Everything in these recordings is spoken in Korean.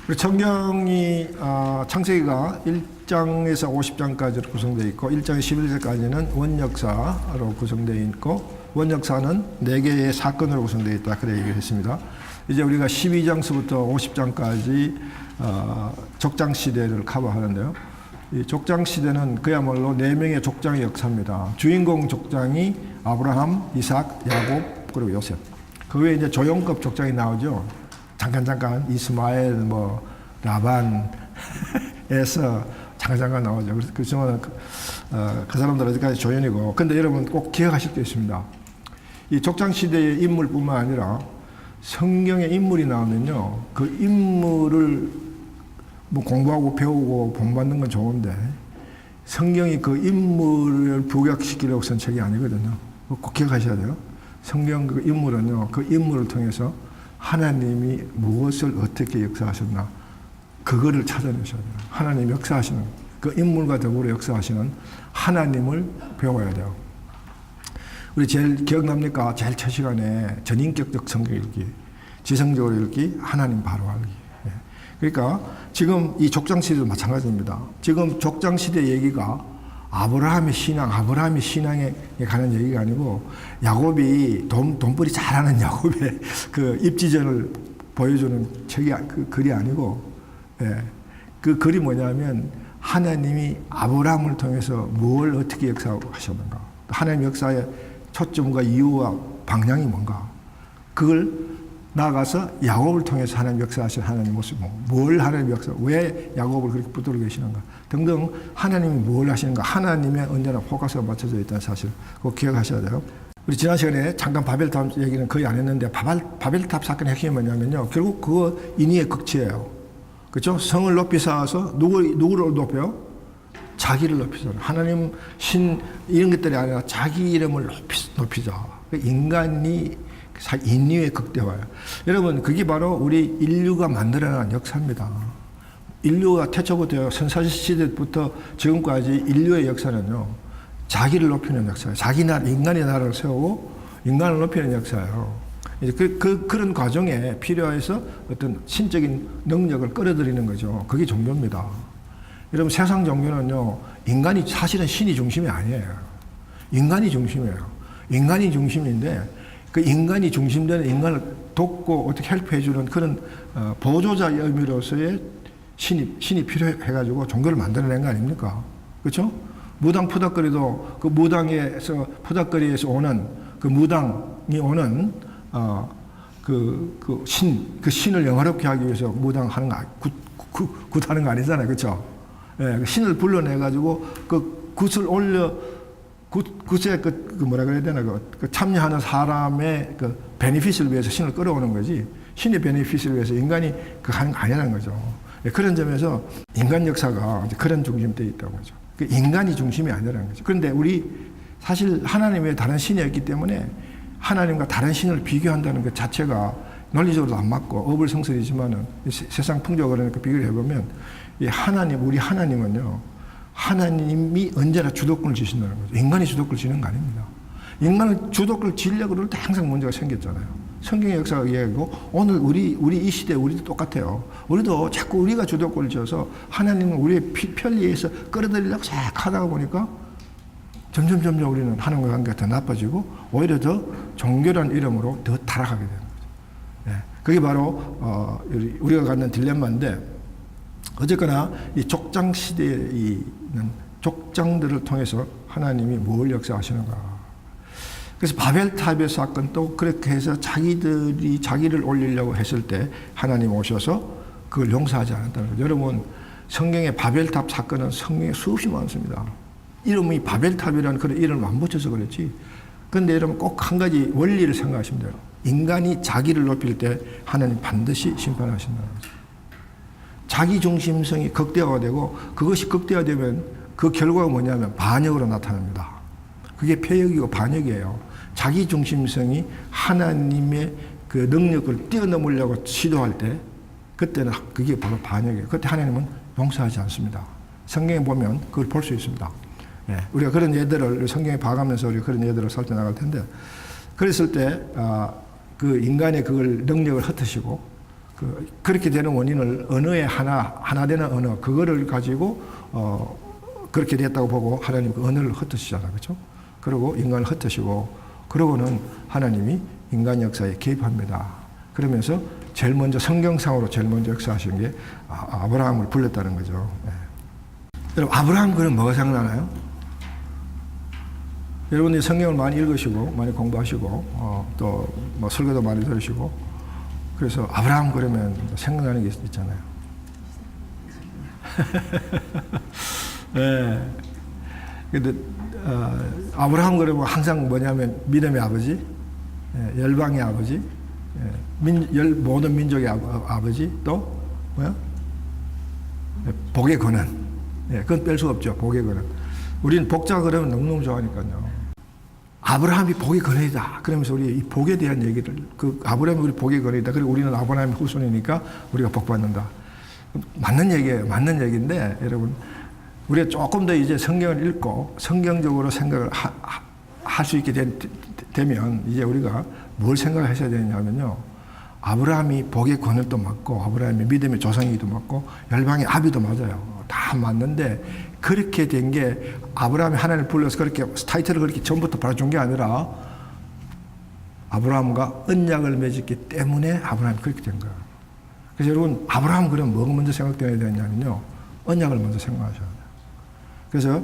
우리 성경이 창세기가 1장에서 50장까지로 구성되어 있고 1장에서 11절까지는 원역사로 구성되어 있고 원역사는 4개의 사건으로 구성되어 있다. 그래 얘기를 했습니다. 이제 우리가 12장서부터 50장까지 족장시대를 커버하는데요. 이 족장시대는 그야말로 4명의 족장의 역사입니다. 주인공 족장이 아브라함, 이삭, 야곱, 그리고 요셉. 그 외에 이제 조용급 족장이 나오죠. 잠깐 이스마엘, 라반에서 잠깐 나오죠. 그렇지만 그 사람들 어디까지 조연이고. 근데 여러분 꼭 기억하실 게 있습니다. 이 족장 시대의 인물뿐만 아니라 성경에 인물이 나오면요, 그 인물을 공부하고 배우고 본받는 건 좋은데 성경이 그 인물을 부각시키려고 쓴 책이 아니거든요. 꼭 기억하셔야 돼요. 성경 그 인물은요, 그 인물을 통해서 하나님이 무엇을 어떻게 역사하셨나, 그거를 찾아내셔야 돼요. 하나님 역사하시는, 그 인물과 더불어 역사하시는 하나님을 배워야 돼요. 우리 제일 기억납니까? 제일 첫 시간에 전인격적 성경 읽기, 지성적으로 읽기, 하나님 바로 알기. 그러니까 지금 이 족장시대도 마찬가지입니다. 지금 족장시대 얘기가 아브라함의 신앙에 가는 얘기가 아니고 야곱이 돈벌이 잘하는 야곱의 그 입지전을 보여주는 책이 그 글이 아니고, 그 글이 뭐냐면 하나님이 아브라함을 통해서 뭘 어떻게 역사하셨는가, 하나님 역사의 초점과 이유와 방향이 뭔가, 그걸 나아가서 야곱을 통해서 하나님 역사하신 하나님 모습, 뭘 하나님 역사, 왜 야곱을 그렇게 붙들고 계시는가 등등, 하나님이 뭘 하시는가, 하나님의 언제나 포커스가 맞춰져 있다는 사실 꼭 기억하셔야 돼요. 우리 지난 시간에 잠깐 바벨탑 얘기는 거의 안 했는데 바벨탑 사건의 핵심이 뭐냐면요, 결국 그거 인위의 극치예요. 그렇죠? 성을 높이 쌓아서 누구를 높여요? 자기를 높이잖아요. 하나님, 신 이런 것들이 아니라 자기 이름을 높이자. 인간이 인류의 극대화예요. 여러분, 그게 바로 우리 인류가 만들어낸 역사입니다. 인류가 태초부터 선사시대부터 지금까지 인류의 역사는요, 자기를 높이는 역사예요. 자기 나라, 인간의 나라를 세우고 인간을 높이는 역사예요. 이제 그런 과정에 필요해서 어떤 신적인 능력을 끌어들이는 거죠. 그게 종교입니다. 여러분, 세상 종교는요, 인간이 사실은 신이 중심이 아니에요. 인간이 중심이에요. 인간이 중심인데, 그 인간이 중심되는, 인간을 돕고 어떻게 헬프해주는 그런 보조자의 의미로서의 신이 필요해가지고 종교를 만들어낸 거 아닙니까? 그렇죠? 무당 푸닥거리도 그 무당에서, 푸닥거리에서 오는 그 무당이 오는 그 신을 영화롭게 하기 위해서 무당하는 거, 굿하는 거 아니잖아요. 그렇죠? 예, 신을 불러내가지고 그 굿을 올려, 굿에 뭐라 그래야 되나, 그 참여하는 사람의 그 베네핏을 위해서 신을 끌어오는 거지, 신의 베네핏을 위해서 인간이 그 하는 거 아니라는 거죠. 예, 그런 점에서 인간 역사가 그런 중심되어 있다고 하죠. 그 인간이 중심이 아니라는 거죠. 그런데 우리 사실 하나님 외에 다른 신이 없기 때문에 하나님과 다른 신을 비교한다는 것 자체가 논리적으로도 안 맞고 어불성설이지만은 세상 풍조가 그 비교를 해보면 이 하나님, 우리 하나님은요, 하나님이 언제나 주도권을 주신다는 거죠. 인간이 주도권을 쥐는 거 아닙니다. 인간은 주도권을 쥐려고 그럴 때 항상 문제가 생겼잖아요. 성경의 역사가 이야기하고 오늘 우리 이 시대 우리도 똑같아요. 우리도 자꾸 우리가 주도권을 쥐어서 하나님은 우리의 편리해서 끌어들이려고 쫙 하다가 보니까 점점 우리는 하나님과 관계가 더 나빠지고 오히려 더 종교라는 이름으로 더 타락하게 되는 거죠. 예, 그게 바로 우리가 갖는 딜레마인데, 어쨌거나 이 족장 시대에 있는 족장들을 통해서 하나님이 뭘 역사하시는가. 그래서 바벨탑의 사건도 그렇게 해서 자기들이 자기를 올리려고 했을 때 하나님 오셔서 그걸 용서하지 않았다는 거죠. 여러분, 성경의 바벨탑 사건은 성경에 수없이 많습니다. 이름이 바벨탑이라는 그런 이름을 안 붙여서 그렇지. 그런데 여러분 꼭 한 가지 원리를 생각하시면 돼요. 인간이 자기를 높일 때 하나님 반드시 심판하신다는 거죠. 자기 중심성이 극대화가 되고, 그것이 극대화되면 그 결과가 뭐냐면 반역으로 나타납니다. 그게 폐역이고 반역이에요. 자기 중심성이 하나님의 그 능력을 뛰어넘으려고 시도할 때, 그때는 그게 바로 반역이에요. 그때 하나님은 용서하지 않습니다. 성경에 보면 그걸 볼 수 있습니다. 예, 우리가 그런 예들을 성경에 봐가면서 우리가 그런 예들을 살펴나갈 텐데, 그랬을 때 그 인간의 그걸 능력을 흩으시고 그렇게 되는 원인을 언어의 하나 되는 언어, 그거를 가지고, 그렇게 됐다고 보고 하나님 그 언어를 흩으시잖아요. 그렇죠? 그리고 인간을 흩으시고, 그러고는 하나님이 인간 역사에 개입합니다. 그러면서 제일 먼저 성경상으로 제일 먼저 역사하신 게 아브라함을 불렀다는 거죠. 네. 여러분, 아브라함 그럼 뭐가 생각나나요? 여러분들이 성경을 많이 읽으시고, 많이 공부하시고, 또 뭐 설교도 많이 들으시고, 그래서 아브라함 그러면 생각나는 게 있잖아요. 네. 근데, 아브라함 그러면 항상 뭐냐면 믿음의 아버지, 열방의 아버지, 모든 민족의 아버지, 또 뭐야? 복의 근원. 그건 뺄 수가 없죠. 복의 근원. 우리는 복자 그러면 너무너무 좋아하니까요. 아브라함이 복의 근원이다. 그러면서 우리 이 복에 대한 얘기를, 아브라함이 우리 복의 근원이다. 그리고 우리는 아브라함의 후손이니까 우리가 복받는다. 맞는 얘기예요. 맞는 얘기인데, 여러분, 우리가 조금 더 이제 성경을 읽고 성경적으로 생각을 할 수 있게 되면 이제 우리가 뭘 생각하셔야 되냐면요. 아브라함이 복의 권을도 맞고, 아브라함이 믿음의 조상이기도 맞고, 열방의 아비도 맞아요. 다 맞는데, 그렇게 된 게 아브라함이 하나님을 불러서 그렇게 타이틀을 그렇게 전부터 받아준 게 아니라 아브라함과 언약을 맺었기 때문에 아브라함이 그렇게 된 거예요. 그래서 여러분, 아브라함 그럼 뭐가 먼저 생각되어야 되냐면요. 언약을 먼저 생각하셔야 돼요. 그래서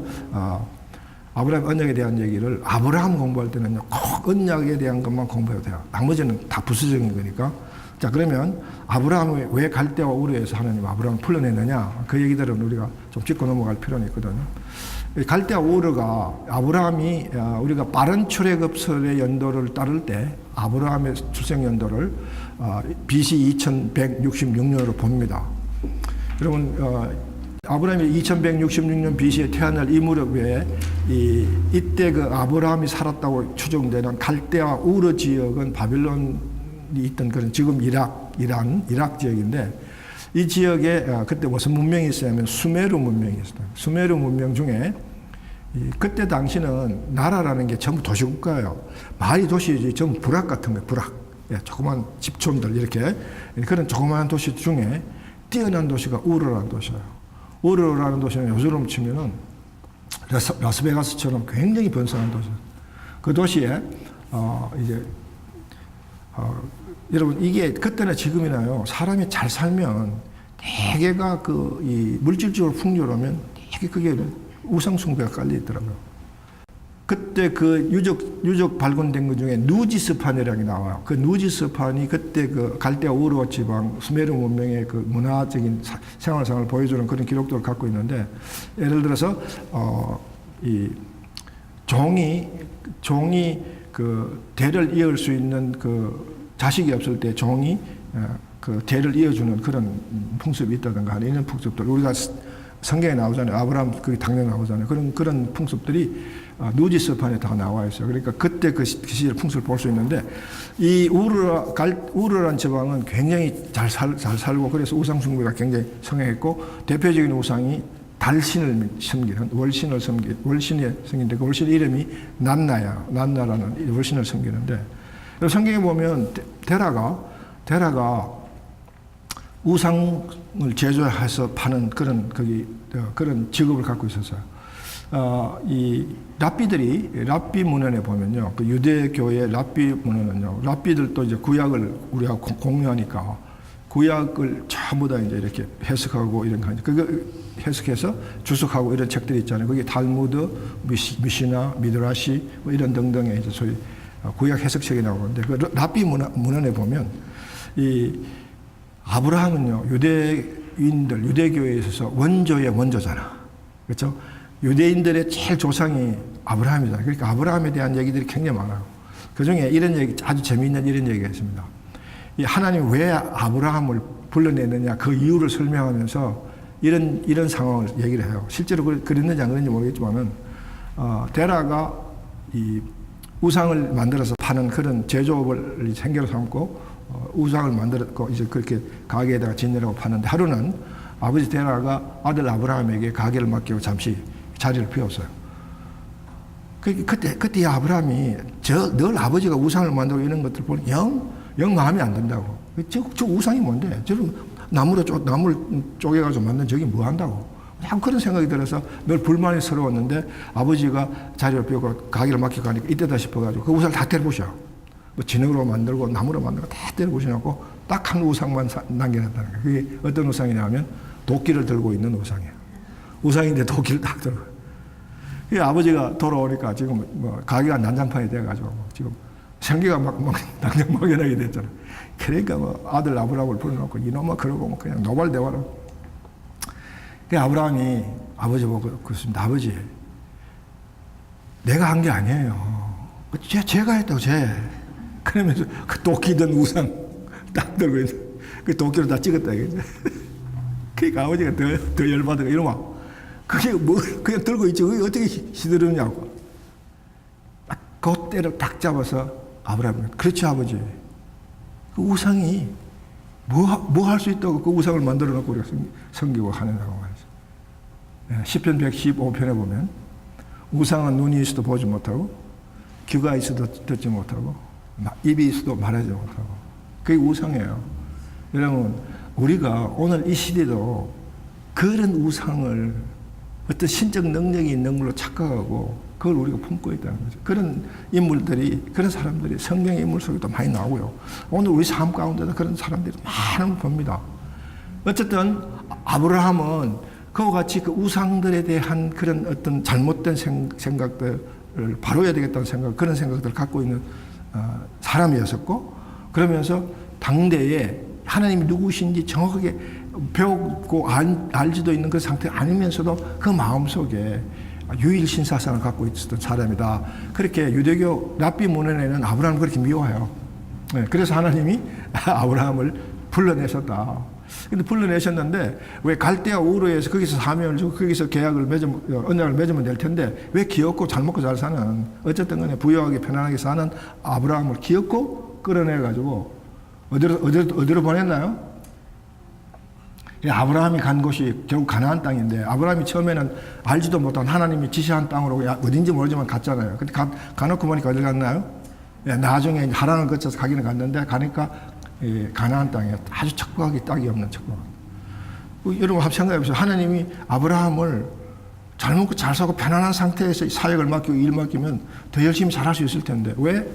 아브라함 언약에 대한 얘기를 아브라함 공부할 때는요, 꼭 언약에 대한 것만 공부해도 돼요. 나머지는 다 부수적인 거니까. 자, 그러면 아브라함이 왜 갈대와 우르에서 하나님 아브라함을 풀어내느냐, 그 얘기들은 우리가 좀 짚고 넘어갈 필요는 있거든요. 갈대와 우르가 아브라함이, 우리가 빠른 출애굽설의 연도를 따를 때 아브라함의 출생 연도를 BC 2166년으로 봅니다. 여러분, 아브라함이 2166년 BC에 태어날 이 무렵에 이때 그 아브라함이 살았다고 추정되는 갈대와 우르 지역은 바빌론이 있던 그런 지금 이란 지역인데, 이 지역에 그때 무슨 문명이 있었냐면 수메르 문명이 있었어요. 수메르 문명 중에 그때 당시는 나라라는 게 전부 도시국가예요. 마을이 도시지 전부 부락 같은 거예요. 부락. 조그만 집촌들 이렇게 그런 조그마한 도시 중에 뛰어난 도시가 우르라는 도시예요. 우르라는 도시는 요즘으로 치면은 라스베가스처럼 굉장히 번성한 도시. 그 도시에 여러분, 이게 그때나 지금이나요, 사람이 잘 살면 대개가 이 물질적으로 풍요로우면 되게 그게 우상숭배가 깔려 있더라고요. 그때 그 유적 발견된 것 중에 누지스판이라는 게 나와요. 그 누지스판이 그때 그 갈대아 우르 지방 수메르 문명의 그 문화적인 생활상을 보여주는 그런 기록들을 갖고 있는데, 예를 들어서 이 종이 그 대를 이을 수 있는 그 자식이 없을 때 종이 그 대를 이어주는 그런 풍습이 있다든가 하는 이런 풍습들, 우리가 성경에 나오잖아요. 아브라함 그게 당연히 나오잖아요. 그런 풍습들이 누지스판에 다 나와 있어요. 그러니까 그때 그 시절 풍습을 볼 수 있는데, 이 우르란 지방은 굉장히 잘 살고, 그래서 우상 숭배가 굉장히 성행했고, 대표적인 우상이 달신을 섬기는 월신의 성인데, 그 월신 이름이 난나라는 월신을 섬기는데, 성경에 보면 데라가 우상을 제조해서 파는 그런 직업을 갖고 있었어요. 이 랍비 문헌에 보면요, 그 유대교의 랍비 문헌은요, 랍비들도 이제 구약을 우리가 공유하니까 구약을 전부 다 이제 이렇게 해석하고 이런 거, 그거 해석해서 주석하고 이런 책들이 있잖아요. 그게 탈무드, 미시나, 미드라시 뭐 이런 등등의 이제 소위 구약 해석책이 나오는데, 그 랍비 문헌에 보면 이 아브라함은요, 유대교에 있어서 원조의 원조잖아. 그렇죠? 유대인들의 제일 조상이 아브라함이잖아요. 그러니까 아브라함에 대한 얘기들이 굉장히 많아요. 그 중에 이런 얘기, 아주 재미있는 이런 얘기가 있습니다. 이 하나님 왜 아브라함을 불러내느냐, 그 이유를 설명하면서 이런 상황을 얘기를 해요. 실제로 그랬는지 안 그랬는지 모르겠지만은, 데라가 이 우상을 만들어서 파는 그런 제조업을 생계로 삼고, 우상을 만들었고, 이제 그렇게 가게에다가 지내라고 파는데, 하루는 아버지 데라가 아들 아브라함에게 가게를 맡기고 잠시 자리를 비웠어요. 그때 아브라함이 늘 아버지가 우상을 만들고 이런 것들 보니 영 마음에 안 든다고. 저 우상이 뭔데? 저는 나무를 쪼개가지고 만든 저게 뭐 한다고? 자꾸 그런 생각이 들어서 늘 불만이 서러웠는데 아버지가 자리를 비우고 가게를 맡기고 가니까 이때다 싶어가지고 그 우상을 다 때려부셔. 뭐 진흙으로 만들고 나무로 만들고 다 때려부셔놓고 딱 한 우상만 남겨놨다는 거예요. 그게 어떤 우상이냐면 도끼를 들고 있는 우상이에요. 우상인데 도끼를 딱 들고. 아버지가 돌아오니까 지금 뭐 가게가 난장판이 돼가지고 지금 생기가 막 당장 막연하게 됐잖아. 그러니까 뭐 아들 아브라함을 불러놓고 이놈아 그러고 뭐 그냥 노발대화로. 그 아브라함이 아버지 보고 그렇습니다. 아버지, 내가 한 게 아니에요. 제가 했다고 그러면서 그 도끼든 우상 딱 들고 있는 그 도끼로 다 찍었다 이거죠. 그러니까 아버지가 더 열받아가 이놈아, 그게 뭐 그냥 들고 있지 그게 어떻게 시들으냐고. 그때를 딱 잡아서 아브라함이 그렇지 아버지. 그 우상이 뭐 할 수 있다고 그 우상을 만들어 놓고 우리가 섬기고 하느냐고 말이죠. 시편 115편에 보면 우상은 눈이 있어도 보지 못하고 귀가 있어도 듣지 못하고 입이 있어도 말하지 못하고 그게 우상이에요. 여러분 우리가 오늘 이 시대도 그런 우상을 어떤 신적 능력이 있는 걸로 착각하고 그걸 우리가 품고 있다는 거죠. 그런 인물들이, 그런 사람들이 성경의 인물 속에도 많이 나오고요. 오늘 우리 삶 가운데도 그런 사람들이 많은 걸 봅니다. 어쨌든 아브라함은 그와 같이 그 우상들에 대한 그런 어떤 잘못된 생각들을 바로해야 되겠다는 생각, 그런 생각들을 갖고 있는 사람이었었고, 그러면서 당대에 하나님이 누구신지 정확하게 배우고 알지도 있는 그 상태 아니면서도 그 마음속에 유일 신사상을 갖고 있었던 사람이다. 그렇게 유대교 랍비 문헌에는 아브라함을 그렇게 미워해요. 그래서 하나님이 아브라함을 불러내셨다. 근데 불러내셨는데 왜 갈대아 우르에서 거기서 사명을 주고 거기서 언약을 맺으면 될 텐데 왜 귀엽고 잘 먹고 잘 사는 어쨌든 간에 부유하게 편안하게 사는 아브라함을 귀엽고 끌어내가지고 어디로 보냈나요? 아브라함이 간 곳이 결국 가나안 땅인데 아브라함이 처음에는 알지도 못한 하나님이 지시한 땅으로 어딘지 모르지만 갔잖아요. 근데 가놓고 보니까 어디 갔나요? 나중에 하란을 거쳐서 가기는 갔는데 가니까 가나안 땅에 아주 척박하기 딱이 없는 척박. 여러분 한번 생각해보세요. 하나님이 아브라함을 잘 먹고 잘 사고 편안한 상태에서 사역을 맡기고 일 맡기면 더 열심히 잘할 수 있을 텐데 왜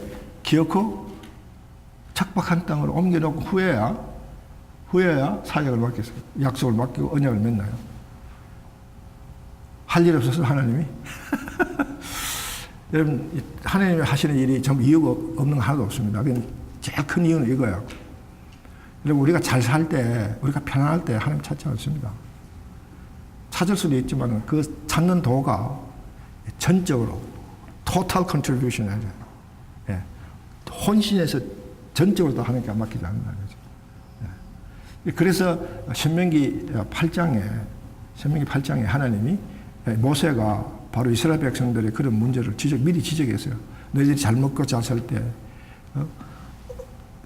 기어코 척박한 땅으로 옮겨놓고 후에야 사역을 맡겼어요. 약속을 맡기고 언약을 맺나요? 할 일 없어서 하나님이? 여러분 하나님이 하시는 일이 좀 이유가 없는 거 하나도 없습니다. 제일 큰 이유는 이거예요. 여러분 우리가 잘 살 때 우리가 편안할 때 하나님 찾지 않습니다. 찾을 수도 있지만 그 찾는 도가 전적으로 total contribution 혼신에서 전적으로 다 하나님께 맡기지 않는다는 거죠. 그래서 신명기 8장에 하나님이 모세가 바로 이스라엘 백성들의 그런 문제를 미리 지적했어요. 너희들이 잘 먹고 잘 살 때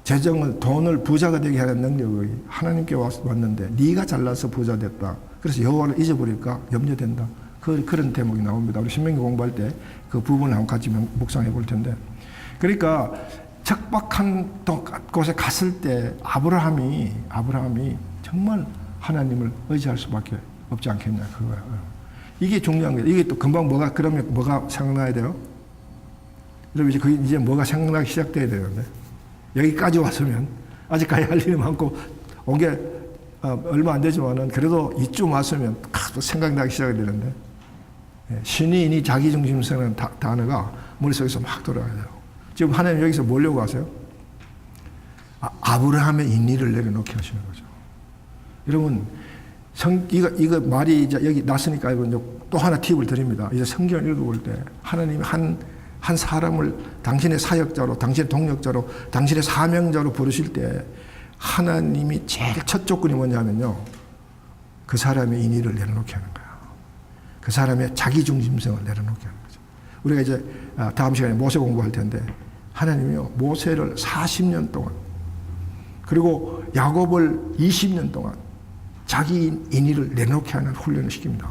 재정을 돈을 부자가 되게 하는 능력이 하나님께 왔는데 네가 잘나서 부자 됐다. 그래서 여호와를 잊어버릴까 염려된다. 그런 대목이 나옵니다. 우리 신명기 공부할 때 그 부분을 한번 같이 묵상해 볼 텐데 그러니까 척박한 곳에 갔을 때 아브라함이 정말 하나님을 의지할 수밖에 없지 않겠냐 그거야. 이게 중요한 거예요. 이게 또 금방 그러면 뭐가 생각나야 돼요? 여러분 이제 뭐가 생각나기 시작돼야 되는데 여기까지 왔으면 아직까지 할 일이 많고 온 게 얼마 안 되지만은 그래도 이쯤 왔으면 또 생각나기 시작이 되는데 신이 자기중심성이라는 단어가 머릿속에서 막 돌아가야 돼요. 지금 하나님 여기서 뭐려고 하세요? 아브라함의 인의를 내려놓게 하시는 거죠. 여러분, 이거 말이 이제 여기 났으니까 또 하나 팁을 드립니다. 이제 성경을 읽어볼 때 하나님이 한 사람을 당신의 사역자로, 당신의 동력자로, 당신의 사명자로 부르실 때 하나님이 제일 첫 조건이 뭐냐면요. 그 사람의 인의를 내려놓게 하는 거예요. 그 사람의 자기중심성을 내려놓게 하는 거죠. 우리가 이제 다음 시간에 모세 공부할 텐데 하나님이요 모세를 40년 동안 그리고 야곱을 20년 동안 자기 인의를 내놓게 하는 훈련을 시킵니다.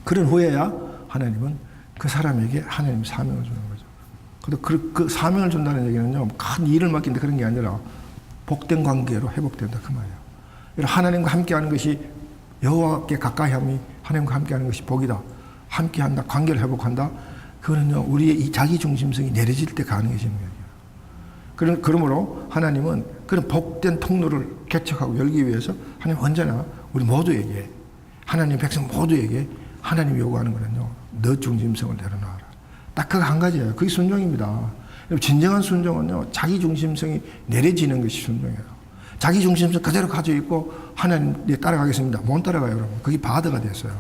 그런 후에야 하나님은 그 사람에게 하나님 사명을 주는 거죠. 그 사명을 준다는 얘기는요 큰 일을 맡긴다 그런 게 아니라 복된 관계로 회복된다 그 말이에요. 하나님과 함께하는 것이 여호와께 가까이함이 하나님과 함께하는 것이 복이다. 함께한다, 관계를 회복한다. 그거는요 우리의 이 자기 중심성이 내려질 때 가능해지는 거예요. 그러므로 하나님은 그런 복된 통로를 개척하고 열기 위해서 하나님 언제나 우리 모두에게 하나님 백성 모두에게 하나님이 요구하는 거는요 너 중심성을 내려놔라. 딱 그거 한 가지예요. 그게 순종입니다. 진정한 순종은요 자기 중심성이 내려지는 것이 순종이에요. 자기 중심성 그대로 가지고 있고 하나님 따라가겠습니다. 못 따라가요 여러분. 그게 바드가 됐어요.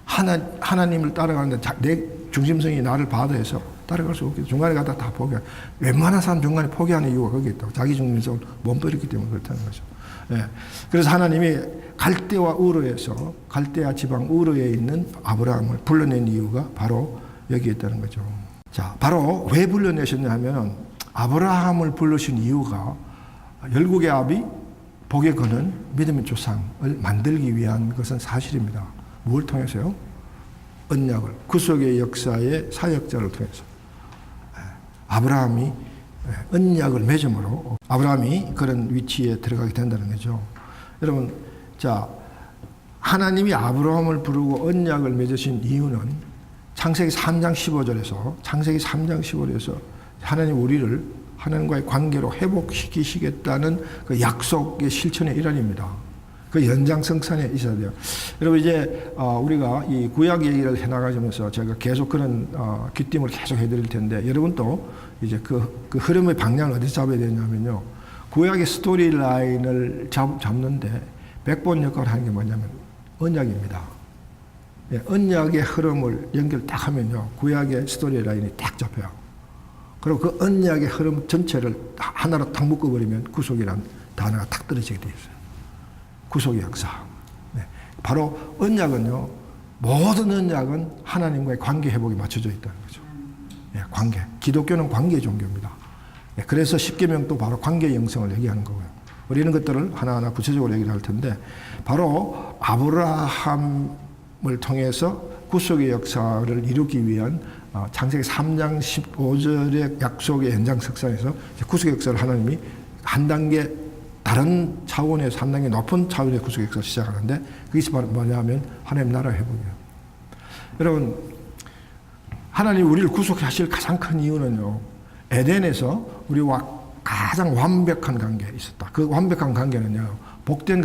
하나님을 따라가는데 내 중심성이 나를 바드해서 따라갈 수 없겠죠. 중간에 가다 다 포기해. 웬만한 사람 중간에 포기하는 이유가 거기 있다고. 자기 중심성을 못 버렸기 때문에 그렇다는 거죠. 예. 그래서 하나님이 갈대와 우르에서 갈대아 지방 우르에 있는 아브라함을 불러낸 이유가 바로 여기에 있다는 거죠. 자, 바로 왜 불러내셨냐 하면 아브라함을 부르신 이유가 열국의 아비 복에 거는 믿음의 조상을 만들기 위한 것은 사실입니다. 무엇을 통해서요? 언약을 구속의 역사의 사역자를 통해서 아브라함이 언약을 맺음으로 아브라함이 그런 위치에 들어가게 된다는 거죠. 여러분, 자 하나님이 아브라함을 부르고 언약을 맺으신 이유는 창세기 3장 15절에서 하나님 우리를 하나님과의 관계로 회복시키시겠다는 그 약속의 실천의 일환입니다. 그 연장성산에 있어야 돼요. 여러분 이제 우리가 이 구약 얘기를 해나가면서 제가 계속 그런 귀띔을 계속 해드릴 텐데 여러분도 이제 그 흐름의 방향을 어디서 잡아야 되냐면요. 구약의 스토리 라인을 잡는데 백본 역할을 하는 게 뭐냐면 언약입니다. 예, 언약의 흐름을 연결 딱 하면요. 구약의 스토리 라인이 딱 잡혀요. 그리고 그 언약의 흐름 전체를 하나로 딱 묶어버리면 구속이라는 단어가 탁 떨어지게 되어 있어요. 구속의 역사. 네. 바로 언약은요. 모든 언약은 하나님과의 관계 회복에 맞춰져 있다는 거죠. 네, 관계. 기독교는 관계 종교입니다. 네, 그래서 십계명도 바로 관계 영성을 얘기하는 거고요. 우리는 것들을 하나하나 구체적으로 얘기를 할 텐데 바로 아브라함을 통해서 구속의 역사를 이루기 위한 창세기 3장 15절의 약속의 연장석상에서 구속의 역사를 하나님이 한 단계 다른 차원에서 한 단계 높은 차원의 구속의 역사를 시작하는데 그것이 바로 뭐냐면 하나님 나라 회복이에요. 여러분 하나님 우리를 구속하실 가장 큰 이유는요. 에덴에서 우리와 가장 완벽한 관계에 있었다. 그 완벽한 관계는요. 복된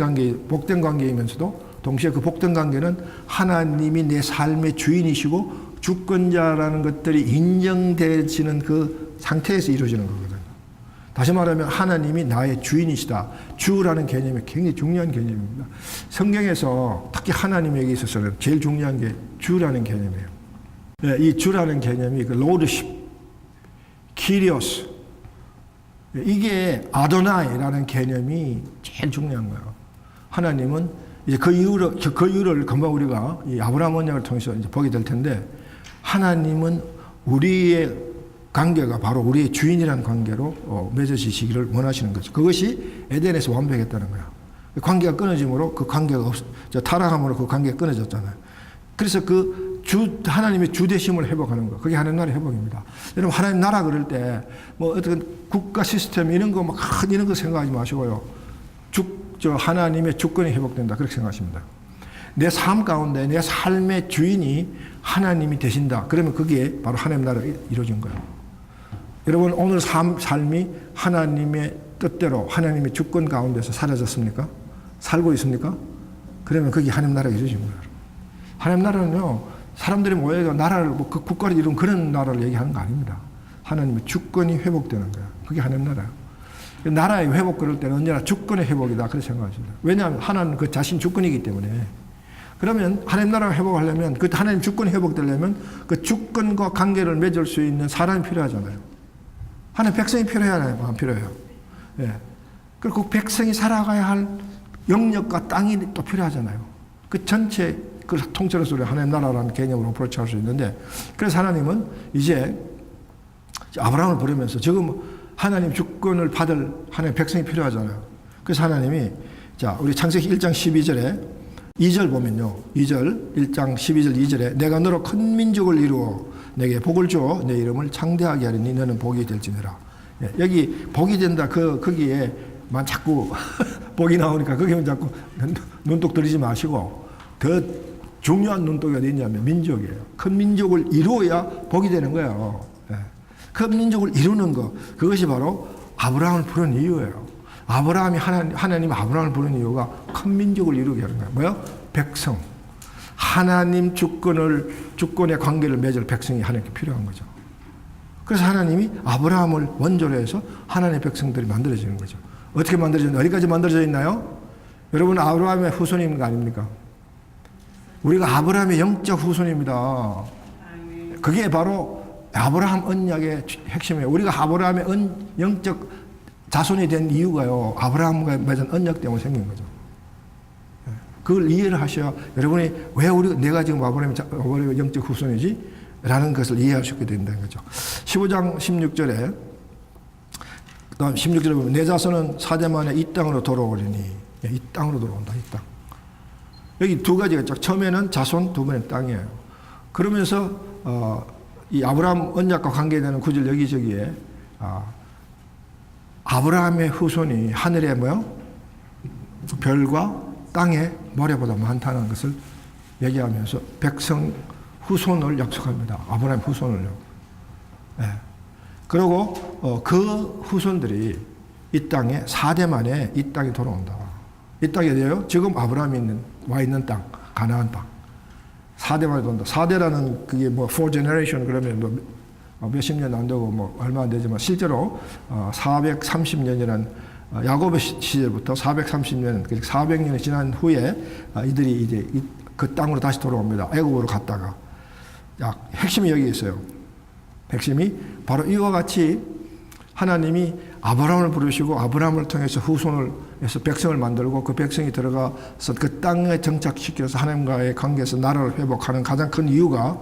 관계이면서도 동시에 그 복된 관계는 하나님이 내 삶의 주인이시고 주권자라는 것들이 인정되지는 그 상태에서 이루어지는 거거든요. 다시 말하면 하나님이 나의 주인이시다. 주라는 개념이 굉장히 중요한 개념입니다. 성경에서 특히 하나님에게 있어서는 제일 중요한 게 주라는 개념이에요. 네, 이 주라는 개념이 그 로드십, 키리오스, 이게 아도나이라는 개념이 제일 중요한 거예요. 하나님은 이제 그 이유를 금방 우리가 이 아브라함 언약을 통해서 이제 보게 될 텐데 하나님은 우리의 관계가 바로 우리의 주인이라는 관계로 맺어지시기를 원하시는 거죠. 그것이 에덴에서 완벽했다는 거예요. 관계가 끊어짐으로 그 관계가 타락함으로 그 관계가 끊어졌잖아요. 그래서 하나님의 주대심을 회복하는 거. 그게 하나님 나라의 회복입니다. 여러분, 하나님 나라 그럴 때, 어떤 국가 시스템 이런 거 이런 거 생각하지 마시고요. 하나님의 주권이 회복된다. 그렇게 생각하십니다. 내 삶 가운데 내 삶의 주인이 하나님이 되신다. 그러면 그게 바로 하나님 나라가 이루어진 거예요. 여러분, 오늘 삶이 하나님의 뜻대로 하나님의 주권 가운데서 사라졌습니까? 살고 있습니까? 그러면 그게 하나님 나라가 이루어진 거예요. 하나님 나라는요, 사람들이 모여서 나라를, 그 국가를 이룬 그런 나라를 얘기하는 거 아닙니다. 하나님의 주권이 회복되는 거예요. 그게 하나님 나라예요. 나라의 회복 그럴 때는 언제나 주권의 회복이다. 그렇게 생각하십니다. 왜냐하면 하나는 그 자신 주권이기 때문에. 그러면 하나님 나라가 회복하려면, 그 하나님 주권이 회복되려면 그 주권과 관계를 맺을 수 있는 사람이 필요하잖아요. 하나님 백성이 필요해요? 안 필요해요? 예. 그리고 그 백성이 살아가야 할 영역과 땅이 또 필요하잖아요. 그 전체 그 통째로서 하나님 나라라는 개념으로 어프로치할 수 있는데, 그래서 하나님은 이제 아브라함을 부르면서 지금 하나님 주권을 받을 하나님 백성이 필요하잖아요. 그래서 하나님이 우리 창세기 1장 12절에 2절 보면요. 1장 12절 2절에 내가 너로 큰 민족을 이루어 내게 복을 주어 내 이름을 창대하게 하리니 너는 복이 될지니라. 여기 복이 된다. 거기에 만 자꾸 복이 나오니까 거기만 자꾸 눈독 들이지 마시고 더 중요한 눈독이 어디 있냐면 민족이에요. 큰 민족을 이루어야 복이 되는 거예요. 예. 큰 민족을 이루는 거 그것이 바로 아브라함을 부른 이유예요. 아브라함이 하나님 아브라함을 부른 이유가 큰 민족을 이루게 하는 거예요. 뭐요? 백성. 하나님 주권의 관계를 맺을 백성이 하나님께 필요한 거죠. 그래서 하나님이 아브라함을 원조로 해서 하나님의 백성들이 만들어지는 거죠. 어떻게 만들어졌나요? 어디까지 만들어져 있나요? 여러분 아브라함의 후손인 거 아닙니까? 우리가 아브라함의 영적 후손입니다. 그게 바로 아브라함 언약의 핵심이에요. 우리가 아브라함의 영적 자손이 된 이유가요. 아브라함과 맺은 언약 때문에 생긴 거죠. 그걸 이해를 하셔야 여러분이 왜 내가 지금 아브라함의 영적 후손이지? 라는 것을 이해할 수 있게 된다는 거죠. 15장 16절에 그다음 16절에 보면 내 자손은 사대 만에 이 땅으로 돌아오리니 이 땅으로 돌아온다. 이 땅. 여기 두 가지가 있죠. 처음에는 자손, 두 번째는 땅이에요. 그러면서 이 아브라함 언약과 관계되는 구절 여기저기에 아브라함의 후손이 하늘에 뭐요? 별과 땅의 모래보다 많다는 것을 얘기하면서 백성 후손을 약속합니다. 아브라함 후손을요. 네. 그리고 그 후손들이 이 땅에 4대 만에 이 땅에 돌아온다. 이 땅이 어디예요? 지금 아브라함이 와 있는 땅, 가나안 땅. 4대 만에 돈다. 4대라는 그게 뭐 4 generation 그러면 뭐 몇십 년 안 되고 뭐 얼마 안 되지만 실제로 430년이란 야곱의 시절부터 430년, 400년이 지난 후에 이들이 이제 그 땅으로 다시 돌아옵니다. 애굽으로 갔다가. 핵심이 여기 있어요. 핵심이 바로 이와 같이 하나님이 아브라함을 부르시고 아브라함을 통해서 후손을 해서 백성을 만들고 그 백성이 들어가서 그 땅에 정착시켜서 하나님과의 관계에서 나라를 회복하는 가장 큰 이유가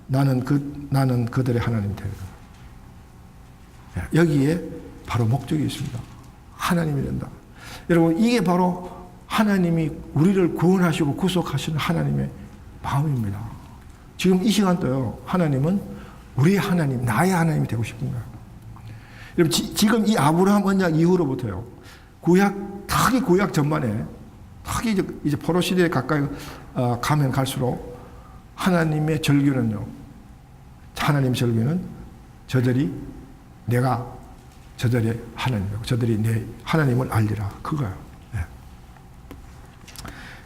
나는 그들의 하나님이 되는 거예요. 여기에 바로 목적이 있습니다. 하나님이 된다. 여러분 이게 바로 하나님이 우리를 구원하시고 구속하시는 하나님의 마음입니다. 지금 이 시간도요. 하나님은 우리의 하나님, 나의 하나님이 되고 싶은 거예요. 여러분 지금 이 아브라함 언약 이후로부터요. 특히 구약 전반에 특히 이제 포로 시대에 가까이 가면 갈수록 하나님의 절규는요. 하나님의 절규는 내가 저들의 하나님이고 저들이 내 하나님을 알리라. 그거예요. 네.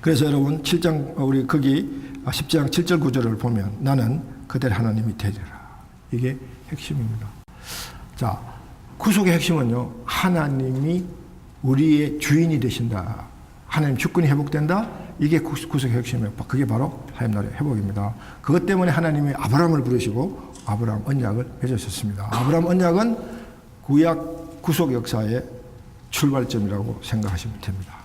그래서 여러분 7장 우리 거기 10장 7절 9절을 보면 나는 그들의 하나님이 되리라. 이게 핵심입니다. 자, 구속의 핵심은요. 하나님이 우리의 주인이 되신다. 하나님 주권이 회복된다. 이게 구속의 핵심이에요. 그게 바로 하나님 나라의 회복입니다. 그것 때문에 하나님이 아브라함을 부르시고 아브라함 언약을 맺으셨습니다. 아브라함 언약은 구약 구속 역사의 출발점이라고 생각하시면 됩니다.